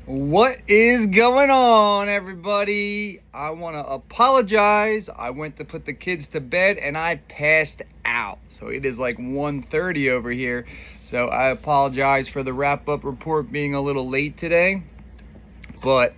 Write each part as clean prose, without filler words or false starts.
What is going on, everybody? I want to apologize. I went to put the kids to bed and I passed out. So it is like 1:30 over here. So I apologize for the wrap-up report being a little late today. But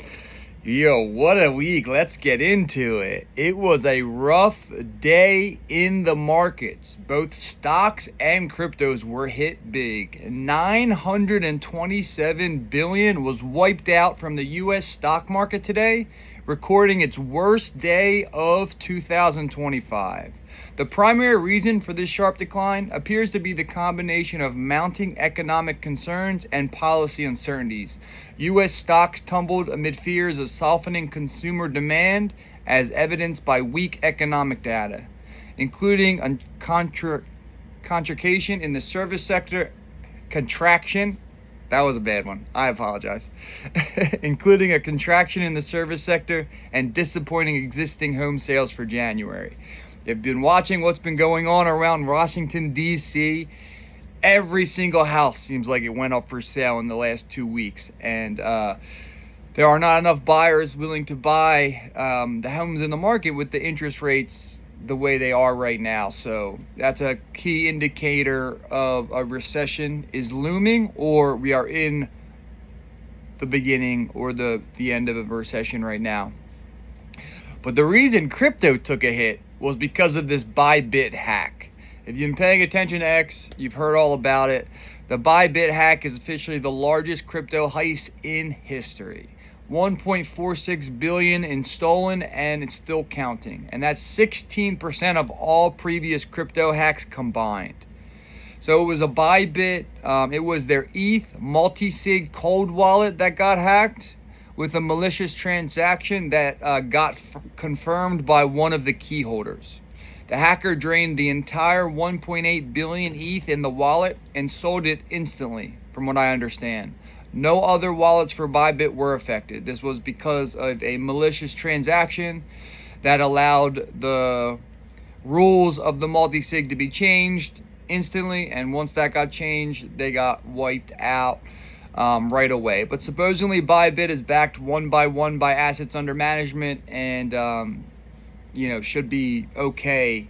yo, what a week. Let's get into it. It was a rough day in the markets. Both stocks and cryptos were hit big. 927 billion was wiped out from the US stock market today, recording its worst day of 2025. The primary reason for this sharp decline appears to be the combination of mounting economic concerns and policy uncertainties. U.S. stocks tumbled amid fears of softening consumer demand, as evidenced by weak economic data, including a contraction in the service sector. That was a bad one. I apologize. Including a contraction in the service sector and disappointing existing home sales for January. You've been watching what's been going on around Washington, D.C. Every single house seems like it went up for sale in the last 2 weeks. And there are not enough buyers willing to buy the homes in the market with the interest rates the way they are right now. So that's a key indicator of a recession is looming, or we are in the beginning or the end of a recession right now. But the reason crypto took a hit was because of this Bybit hack. If you've been paying attention to X, you've heard all about it. The Bybit hack is officially the largest crypto heist in history. 1.46 billion in stolen, and it's still counting. And that's 16% of all previous crypto hacks combined. So it was a Bybit, it was their ETH multi-sig cold wallet that got hacked with a malicious transaction that got confirmed by one of the key holders. The hacker drained the entire 1.8 billion ETH in the wallet and sold it instantly, from what I understand. No other wallets for Bybit were affected. This was because of a malicious transaction that allowed the rules of the multi-sig to be changed instantly, and once that got changed, they got wiped out right away. But supposedly Bybit is backed one by assets under management, and should be okay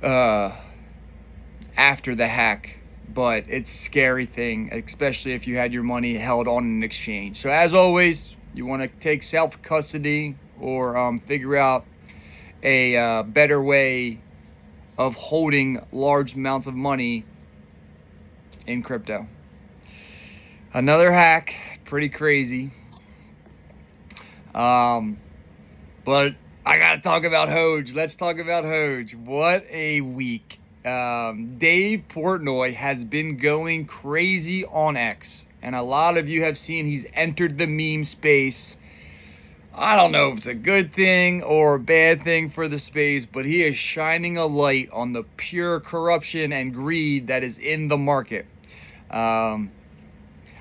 after the hack. But it's a scary thing, especially if you had your money held on an exchange. So as always, you want to take self-custody or figure out a better way of holding large amounts of money in crypto. Another hack, pretty crazy. But I gotta talk about Hoge. Let's talk about Hoge. What a week. Dave Portnoy has been going crazy on X, and a lot of you have seen he's entered the meme space. I don't know if it's a good thing or a bad thing for the space, but he is shining a light on the pure corruption and greed that is in the market.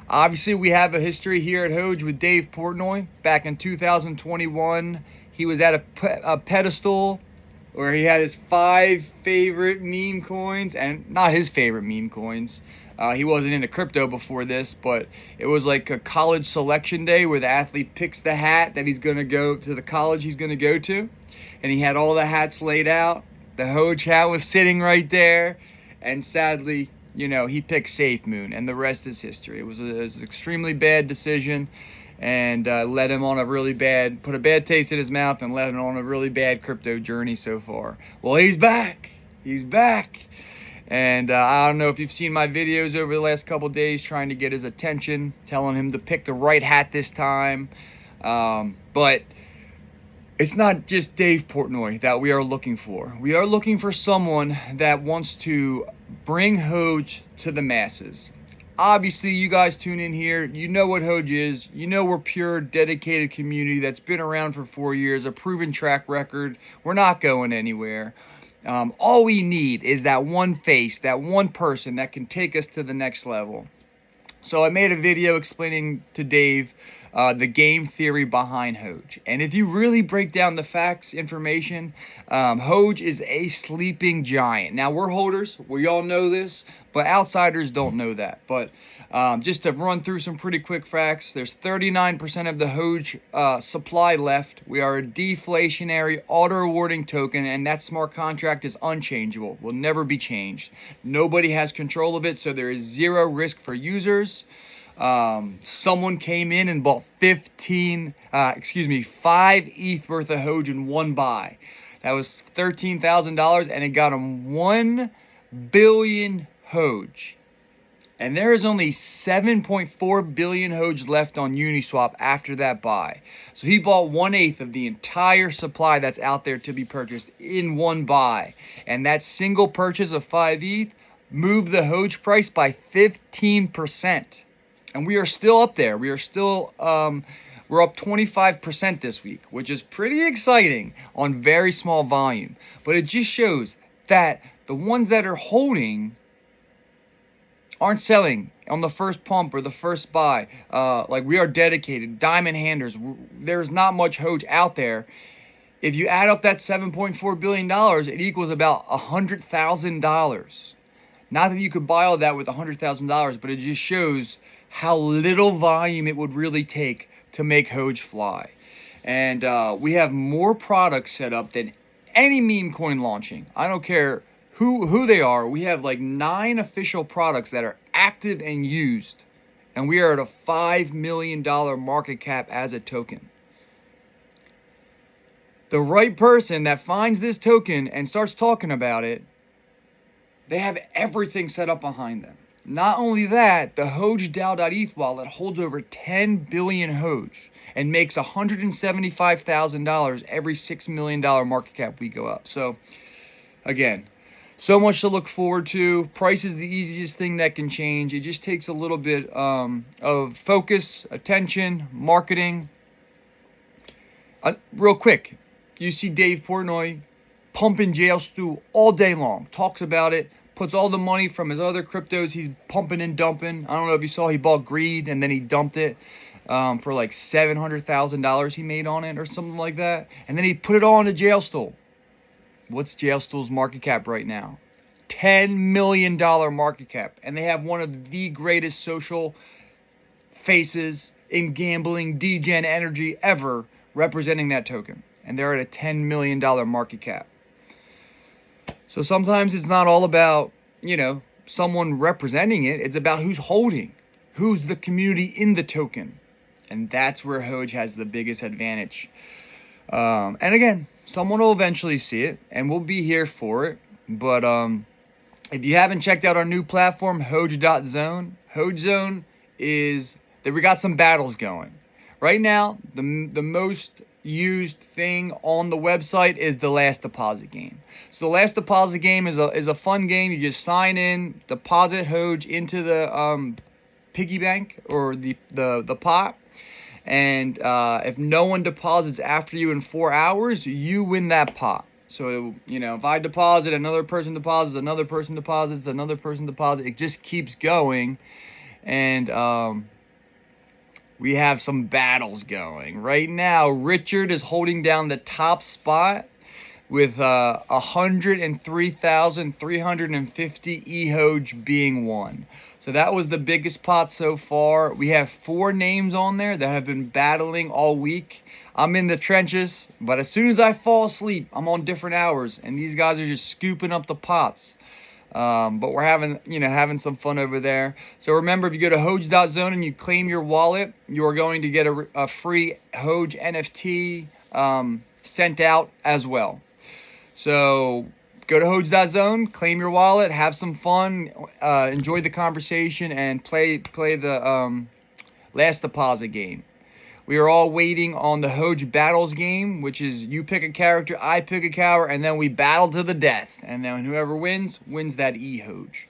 Obviously, we have a history here at Hoge with Dave Portnoy. Back in 2021, he was at a pedestal where he had his 5 favorite meme coins, and not his favorite meme coins. He wasn't into crypto before this, but it was like a college selection day where the athlete picks the hat that he's going to go to the college he's going to go to. And he had all the hats laid out. The Hoge hat was sitting right there. And sadly, he picked Safe Moon, and the rest is history. It was an extremely bad decision, and led him on put a bad taste in his mouth and led him on a really bad crypto journey so far. Well, he's back. And I don't know if you've seen my videos over the last couple days trying to get his attention, telling him to pick the right hat this time. But it's not just Dave Portnoy that we are looking for. We are looking for someone that wants to bring Hoge to the masses. Obviously, you guys tune in here. You know what Hoge is. You know we're pure, dedicated community that's been around for 4 years, a proven track record. We're not going anywhere. All we need is that one face, that one person that can take us to the next level. So I made a video explaining to Dave the game theory behind Hoge. And if you really break down the facts, information, Hoge is a sleeping giant. Now, we're holders. We all know this, but outsiders don't know that. But just to run through some pretty quick facts, there's 39% of the Hoge supply left. We are a deflationary auto rewarding token, and that smart contract is unchangeable, will never be changed. Nobody has control of it, so there is zero risk for users. Someone came in and bought 5 ETH worth of Hoge in one buy. That was $13,000, and it got him 1 billion Hoge. And there is only 7.4 billion Hoge left on Uniswap after that buy. So he bought 1/8 of the entire supply that's out there to be purchased in one buy. And that single purchase of 5 ETH moved the Hoge price by 15%. And we are still up there. We are still, we're up 25% this week, which is pretty exciting on very small volume. But it just shows that the ones that are holding aren't selling on the first pump or the first buy. Like, we are dedicated, diamond handers. There's not much Hoge out there. If you add up that $7.4 billion, it equals about $100,000. Not that you could buy all that with $100,000, but it just shows how little volume it would really take to make Hoge fly. And we have more products set up than any meme coin launching. I don't care who they are. We have like 9 official products that are active and used, and we are at a $5 million market cap as a token. The right person that finds this token and starts talking about it, they have everything set up behind them. Not only that, the Hoge.ETH wallet holds over 10 billion Hoge and makes $175,000 every $6 million market cap we go up. So again, so much to look forward to. Price is the easiest thing that can change. It just takes a little bit of focus, attention, marketing. Real quick, you see Dave Portnoy pumping jail stew all day long. Talks about it. Puts all the money from his other cryptos he's pumping and dumping. I don't know if you saw, he bought Greed and then he dumped it for like $700,000 he made on it or something like that. And then he put it all into Jail Stool. What's Jail Stool's market cap right now? $10 million market cap. And they have one of the greatest social faces in gambling, degen energy ever representing that token. And they're at a $10 million market cap. So sometimes it's not all about, someone representing it. It's about who's holding, who's the community in the token. And that's where Hoge has the biggest advantage. And again, someone will eventually see it, and we'll be here for it. But if you haven't checked out our new platform, Hoge.Zone, Hoge Zone is that we got some battles going. Right now, the most used thing on the website is the last deposit game. So the last deposit game is a fun game. You just sign in, deposit Hoge into the piggy bank or the pot. And if no one deposits after you in 4 hours, you win that pot. So, if I deposit, another person deposits, another person deposits, another person deposits, it just keeps going. And we have some battles going. Right now, Richard is holding down the top spot with 103,350 eHoge being won. So that was the biggest pot so far. We have 4 names on there that have been battling all week. I'm in the trenches, but as soon as I fall asleep, I'm on different hours, and these guys are just scooping up the pots. But we're having some fun over there. So remember, if you go to Hoge.Zone and you claim your wallet, you are going to get a free Hoge NFT sent out as well. So go to Hoge.Zone, claim your wallet, have some fun, enjoy the conversation, and play the last deposit game. We are all waiting on the Hoge Battles game, which is you pick a character, I pick a character, and then we battle to the death. And then whoever wins that eHoge.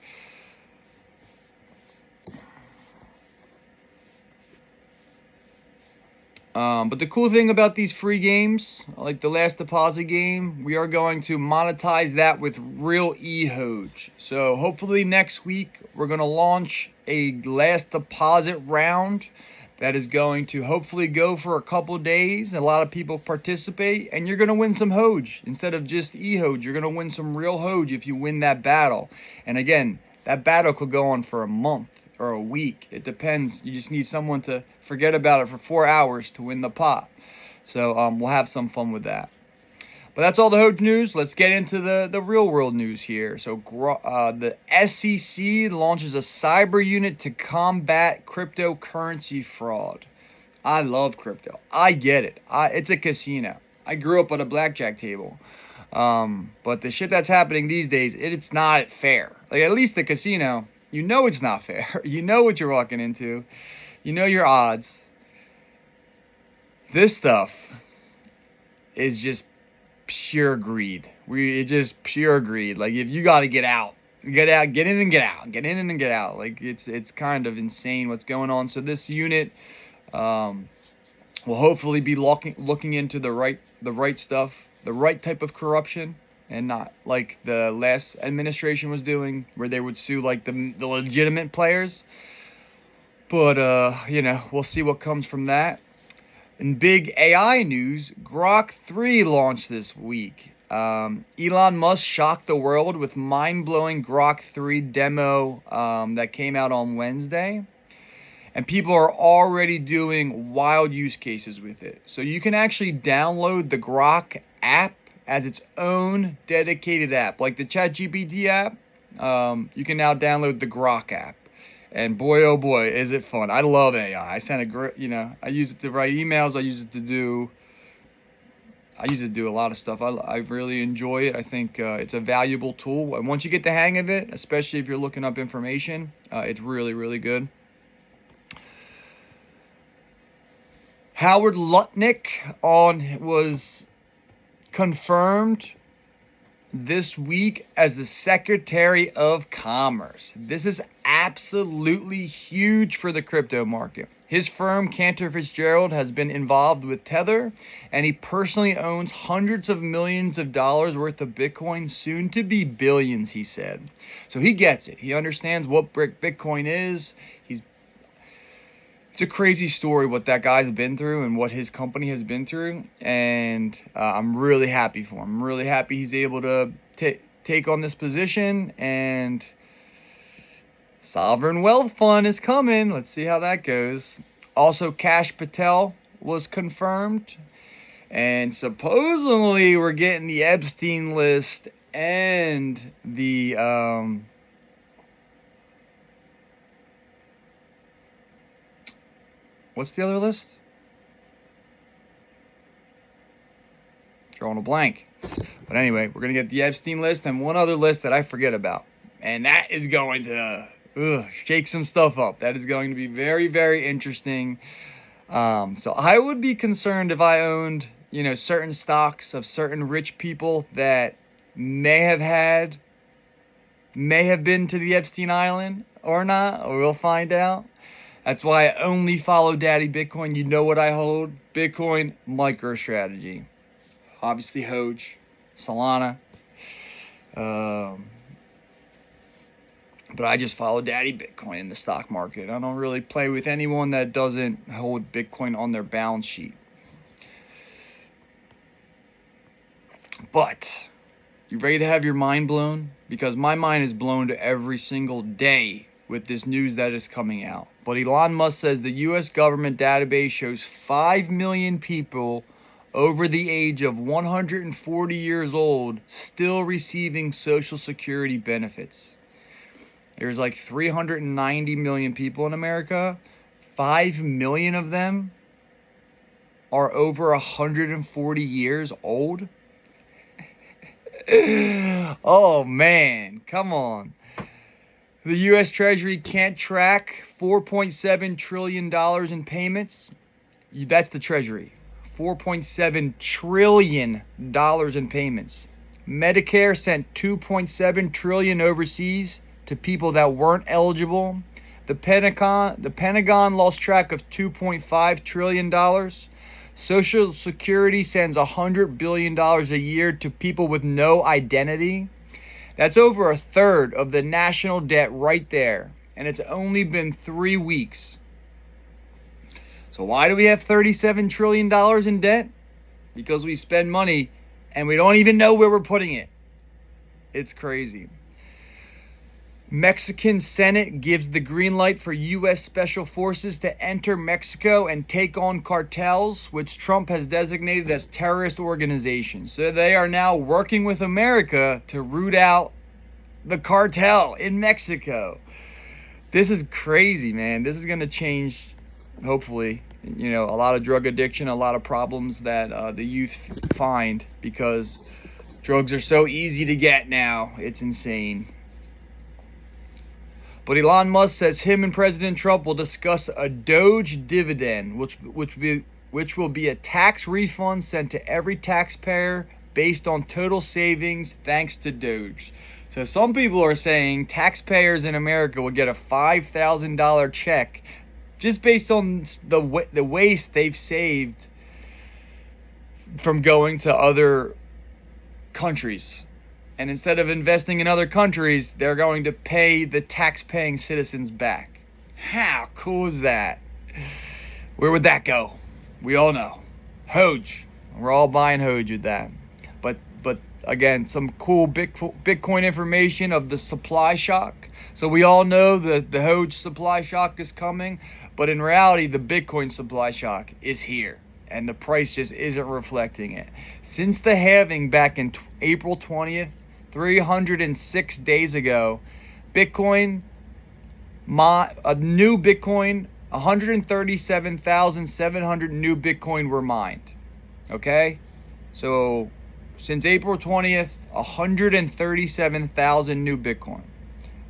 But the cool thing about these free games, like the last deposit game, we are going to monetize that with real eHoge. So hopefully next week we're going to launch a last deposit round that is going to hopefully go for a couple days. A lot of people participate, and you're going to win some Hoge instead of just Hoge. You're going to win some real Hoge if you win that battle. And again, that battle could go on for a month or a week. It depends. You just need someone to forget about it for 4 hours to win the pot. So we'll have some fun with that. But that's all the Hoge news. Let's get into the real world news here. So the SEC launches a cyber unit to combat cryptocurrency fraud. I love crypto. I get it. It's a casino. I grew up at a blackjack table. But the shit that's happening these days, it's not fair. Like, at least the casino, you know it's not fair. You know what you're walking into. You know your odds. This stuff is just pure greed. It's just pure greed. Like, if you got to get out, get in and get out, get in and get out. Like, it's kind of insane what's going on. So this unit will hopefully be looking into the right stuff, the right type of corruption, and not like the last administration was doing, where they would sue like the legitimate players. But we'll see what comes from that. In big AI news, Grok 3 launched this week. Elon Musk shocked the world with mind-blowing Grok 3 demo that came out on Wednesday. And people are already doing wild use cases with it. So you can actually download the Grok app as its own dedicated app. Like the ChatGPT app, you can now download the Grok app. And boy, oh boy, is it fun. I love AI. I use it to write emails. I use it to do a lot of stuff. I really enjoy it. I think it's a valuable tool. And once you get the hang of it, especially if you're looking up information, it's really, really good. Howard Lutnick was confirmed this week as the Secretary of Commerce. This is absolutely huge for the crypto market. His firm, Cantor Fitzgerald, has been involved with Tether, and he personally owns hundreds of millions of dollars worth of Bitcoin, soon to be billions, he said. So he gets it. He understands what Bitcoin is. It's a crazy story what that guy's been through and what his company has been through, and I'm really happy for him. I'm really happy he's able to take on this position, and Sovereign Wealth Fund is coming. Let's see how that goes. Also, Kash Patel was confirmed, and supposedly we're getting the Epstein list and the what's the other list? Drawing a blank. But anyway, we're going to get the Epstein list and one other list that I forget about. And that is going to shake some stuff up. That is going to be very, very interesting. So I would be concerned if I owned, certain stocks of certain rich people that may have been to the Epstein Island or not, or we'll find out. That's why I only follow Daddy Bitcoin. You know what I hold? Bitcoin, MicroStrategy. Obviously Hoge, Solana. But I just follow Daddy Bitcoin in the stock market. I don't really play with anyone that doesn't hold Bitcoin on their balance sheet. But, you ready to have your mind blown? Because my mind is blown to every single day with this news that is coming out. But Elon Musk says the U.S. government database shows 5 million people over the age of 140 years old still receiving Social Security benefits. There's like 390 million people in America. 5 million of them are over 140 years old. Oh man, come on. The U.S. Treasury can't track $4.7 trillion in payments. That's the Treasury. $4.7 trillion in payments. Medicare sent $2.7 trillion overseas to people that weren't eligible. The Pentagon lost track of $2.5 trillion. Social Security sends $100 billion a year to people with no identity. That's over a third of the national debt right there. And it's only been 3 weeks. So why do we have $37 trillion in debt? Because we spend money and we don't even know where we're putting it. It's crazy. Mexican Senate gives the green light for U.S. Special Forces to enter Mexico and take on cartels, which Trump has designated as terrorist organizations. So they are now working with America to root out the cartel in Mexico. This is crazy, man. This is going to change, hopefully, a lot of drug addiction, a lot of problems that the youth find because drugs are so easy to get now. It's insane. But Elon Musk says him and President Trump will discuss a Doge dividend, which will be a tax refund sent to every taxpayer based on total savings thanks to Doge. So some people are saying taxpayers in America will get a $5,000 check just based on the waste they've saved from going to other countries. And instead of investing in other countries, they're going to pay the tax-paying citizens back. How cool is that? Where would that go? We all know. Hoge. We're all buying Hoge with that. But again, some cool Bitcoin information of the supply shock. So we all know that the Hoge supply shock is coming. But in reality, the Bitcoin supply shock is here. And the price just isn't reflecting it. Since the halving back in April 20th, 306 days ago, a new Bitcoin, 137,700 new Bitcoin were mined. Okay? So, since April 20th, 137,000 new Bitcoin.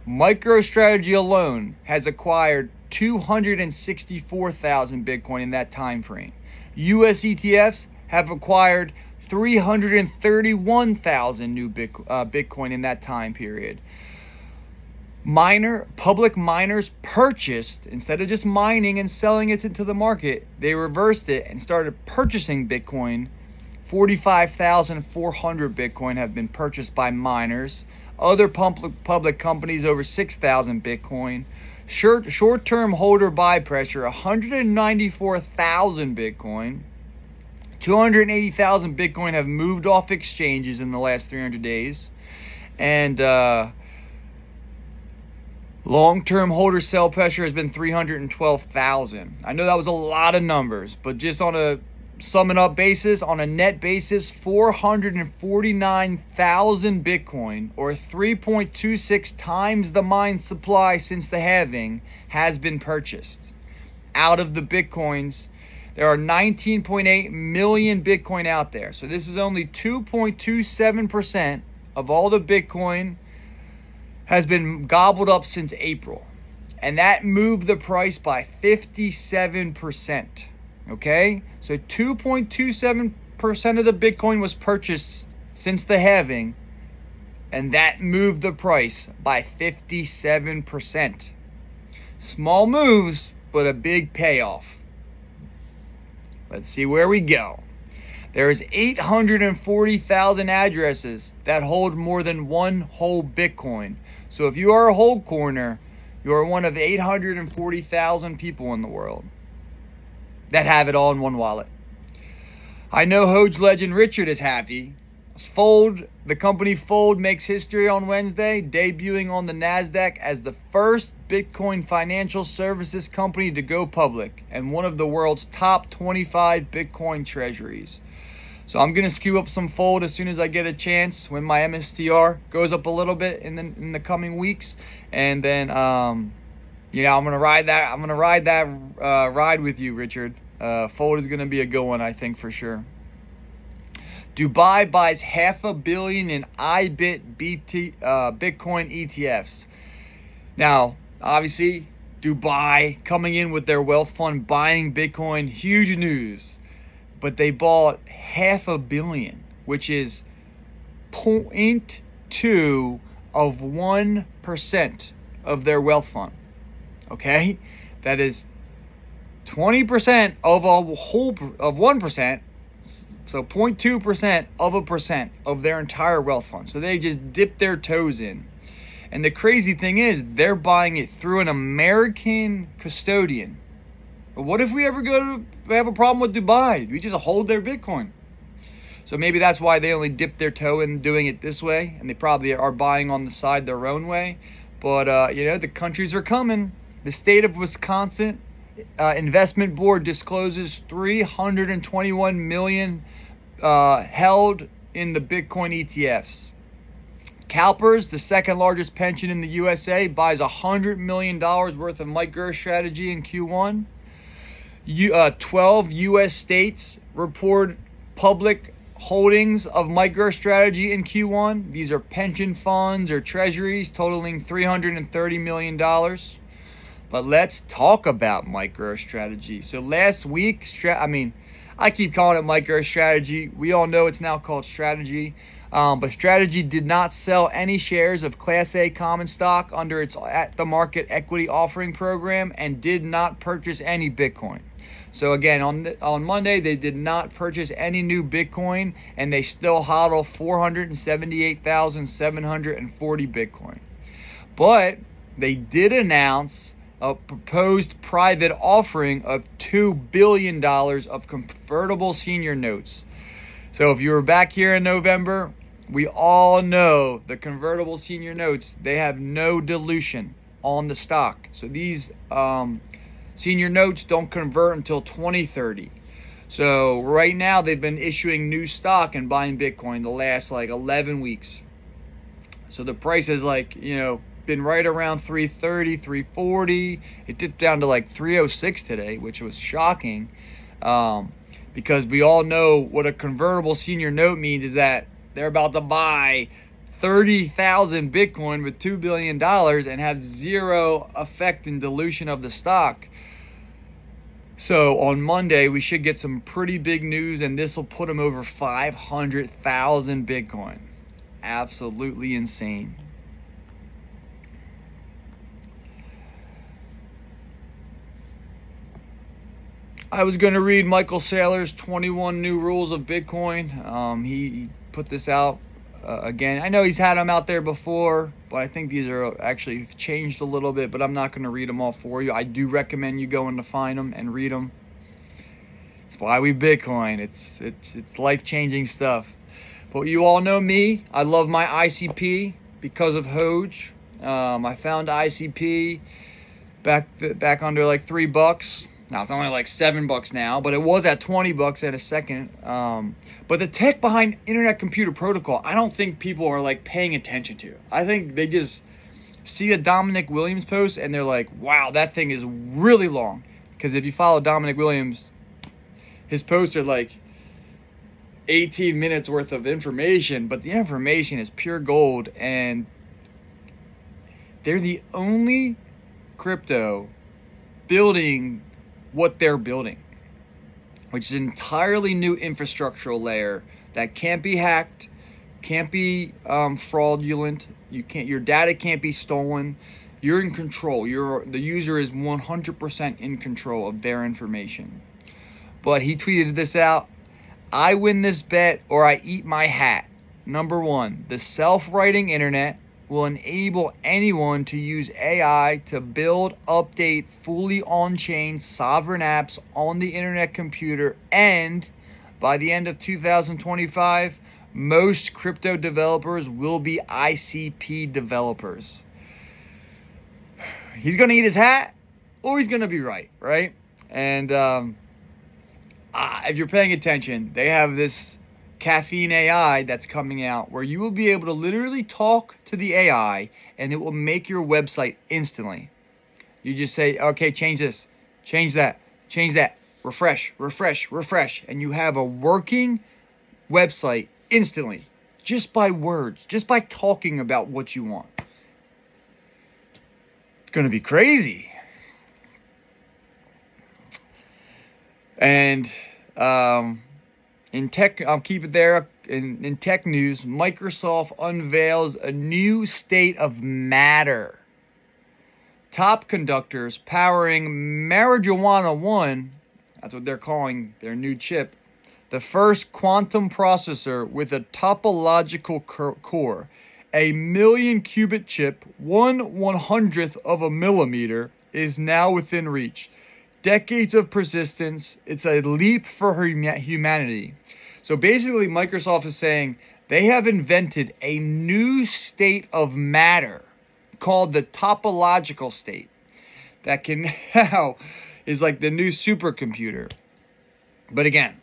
MicroStrategy alone has acquired 264,000 Bitcoin in that time frame. US ETFs have acquired 331,000 new Bitcoin in that time period. Public miners purchased, instead of just mining and selling it into the market, they reversed it and started purchasing Bitcoin. 45,400 Bitcoin have been purchased by miners. Other public companies, over 6,000 Bitcoin. Short-term holder buy pressure, 194,000 Bitcoin. 280,000 Bitcoin have moved off exchanges in the last 300 days. And long-term holder sell pressure has been 312,000. I know that was a lot of numbers, but just on a summing up basis, on a net basis, 449,000 Bitcoin, or 3.26 times the mine supply since the halving, has been purchased. Out of the Bitcoins, there are 19.8 million Bitcoin out there. So this is only 2.27% of all the Bitcoin has been gobbled up since April. And that moved the price by 57%. Okay? So 2.27% of the Bitcoin was purchased since the halving. And that moved the price by 57%. Small moves, but a big payoff. Let's see where we go. There is 840,000 addresses that hold more than one whole Bitcoin. So if you are a hold corner, you are one of 840,000 people in the world that have it all in one wallet. I know Hoge legend Richard is happy. The company Fold makes history on Wednesday, debuting on the NASDAQ as the first Bitcoin financial services company to go public and one of the world's top 25 Bitcoin treasuries. So I'm going to skew up some Fold as soon as I get a chance when my MSTR goes up a little bit in the coming weeks. And then, I'm going to ride that. I'm going to ride that ride with you, Richard. Fold is going to be a good one, I think, for sure. Dubai buys $500 million in Bitcoin ETFs. Now, obviously, Dubai coming in with their wealth fund buying Bitcoin, huge news. But they bought $500 million, which is 0.2 of 1% of their wealth fund. Okay? That is 20% of a whole of 1%. So 0.2% of a percent of their entire wealth fund. So they just dip their toes in. And the crazy thing is, they're buying it through an American custodian. What if we have a problem with Dubai? We just hold their Bitcoin. So maybe that's why they only dip their toe in doing it this way, and they probably are buying on the side their own way. But the countries are coming. The state of Wisconsin investment board discloses 321 million held in the Bitcoin ETFs. CalPERS, the second largest pension in the USA, buys $100 million worth of MicroStrategy in Q1. 12 U.S. states report public holdings of MicroStrategy in Q1. These are pension funds or treasuries totaling $330 million. But let's talk about MicroStrategy. So last week, I keep calling it MicroStrategy. We all know it's now called Strategy. But Strategy did not sell any shares of Class A common stock under its at-the-market equity offering program and did not purchase any Bitcoin. So again, on Monday, they did not purchase any new Bitcoin, and they still hodl 478,740 Bitcoin. But they did announce a proposed private offering of $2 billion of convertible senior notes. So if you were back here in November, we all know the convertible senior notes, they have no dilution on the stock. So these senior notes don't convert until 2030. So right now they've been issuing new stock and buying Bitcoin the last 11 weeks. So the price has been right around 330, 340. It dipped down to 306 today, which was shocking. Because we all know what a convertible senior note means is that they're about to buy 30,000 Bitcoin with $2 billion and have zero effect in dilution of the stock. So on Monday, we should get some pretty big news, and this will put them over 500,000 Bitcoin. Absolutely insane. I was going to read Michael Saylor's 21 New Rules of Bitcoin. He put this out again. I know he's had them out there before, but I think these are actually changed a little bit, but I'm not going to read them all for you. I do recommend you going to find them and read them. It's why we Bitcoin. It's life-changing stuff. But you all know me. I love my ICP because of Hoge. I found ICP back under $3. Now it's only $7 now, but it was at $20 at a second. But the tech behind Internet Computer Protocol, I don't think people are paying attention to. I think they just see a Dominic Williams post and they're like, wow, that thing is really long. Because if you follow Dominic Williams, his posts are 18 minutes worth of information, but the information is pure gold, and they're the only crypto building what they're building, which is an entirely new infrastructural layer that can't be hacked, can't be fraudulent. Your data can't be stolen. You're in control. The user is 100% in control of their information. But he tweeted this out: I win this bet or I eat my hat. Number one, the self-writing internet will enable anyone to use AI to build, update, fully on-chain sovereign apps on the internet computer, and by the end of 2025, most crypto developers will be ICP developers. He's going to eat his hat, or he's going to be right? And if you're paying attention, they have this Caffeine AI that's coming out where you will be able to literally talk to the AI and it will make your website instantly. You just say, okay, change this, change that, refresh, and you have a working website instantly, just by words, just by talking about what you want. It's going to be crazy. And in tech, I'll keep it there. In tech news, Microsoft unveils a new state of matter. Top conductors powering Marijuana 1, that's what they're calling their new chip, the first quantum processor with a topological core, a 1,000,000-qubit chip, 1/100th of a millimeter, is now within reach. decades of persistence. It's a leap for humanity. So basically, Microsoft is saying they have invented a new state of matter called the topological state that can now is like the new supercomputer. But again,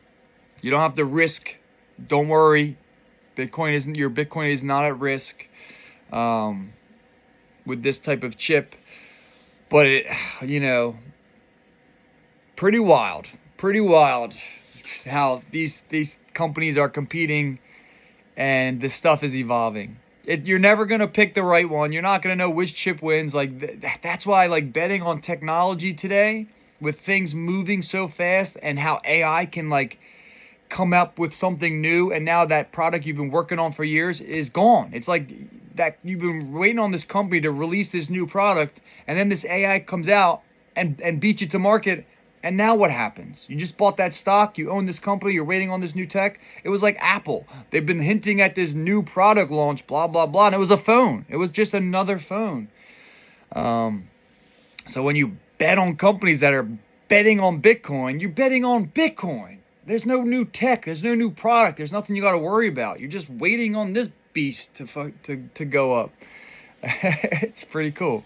you don't have to risk. Don't worry, your Bitcoin is not at risk with this type of chip. But it, pretty wild how these companies are competing and this stuff is evolving. You're never going to pick the right one. You're not going to know which chip wins. Like that's why I like betting on technology today, with things moving so fast and how AI can like come up with something new, and now that product you've been working on for years is gone. It's like that you've been waiting on this company to release this new product, and then this AI comes out and beats you to market. And now what happens? You just bought that stock, you own this company, you're waiting on this new tech. It was like Apple. They've been hinting at this new product launch, blah, blah, blah. And it was a phone. It was just another phone. So when you bet on companies that are betting on Bitcoin, you're betting on Bitcoin. There's no new tech. There's no new product. There's nothing you got to worry about. You're just waiting on this beast to go up. It's pretty cool.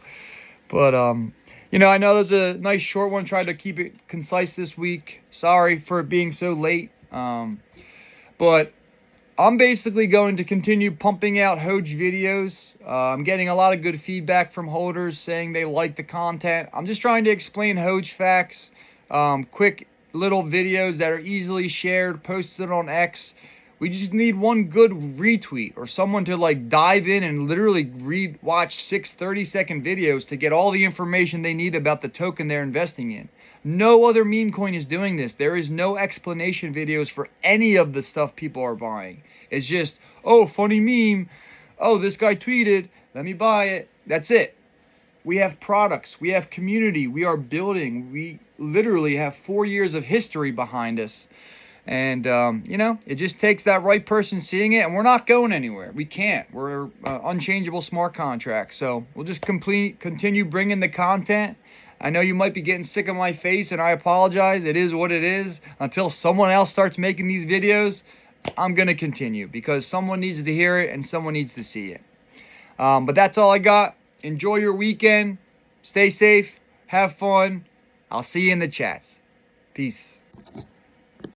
But, I know there's a nice short one. Tried to keep it concise this week. Sorry for it being so late. But I'm basically going to continue pumping out Hoge videos. I'm getting a lot of good feedback from holders saying they like the content. I'm just trying to explain Hoge facts. Quick little videos that are easily shared, posted on X. We just need one good retweet or someone to like dive in and literally watch 6 30-second videos to get all the information they need about the token they're investing in. No other meme coin is doing this. There is no explanation videos for any of the stuff people are buying. It's just, oh, funny meme. Oh, this guy tweeted, let me buy it. That's it. We have products. We have community. We are building. We literally have 4 years of history behind us. And, it just takes that right person seeing it, and we're not going anywhere. We can't. We're unchangeable smart contracts. So we'll just continue bringing the content. I know you might be getting sick of my face, and I apologize. It is what it is. Until someone else starts making these videos, I'm going to continue because someone needs to hear it and someone needs to see it. But that's all I got. Enjoy your weekend. Stay safe. Have fun. I'll see you in the chats. Peace.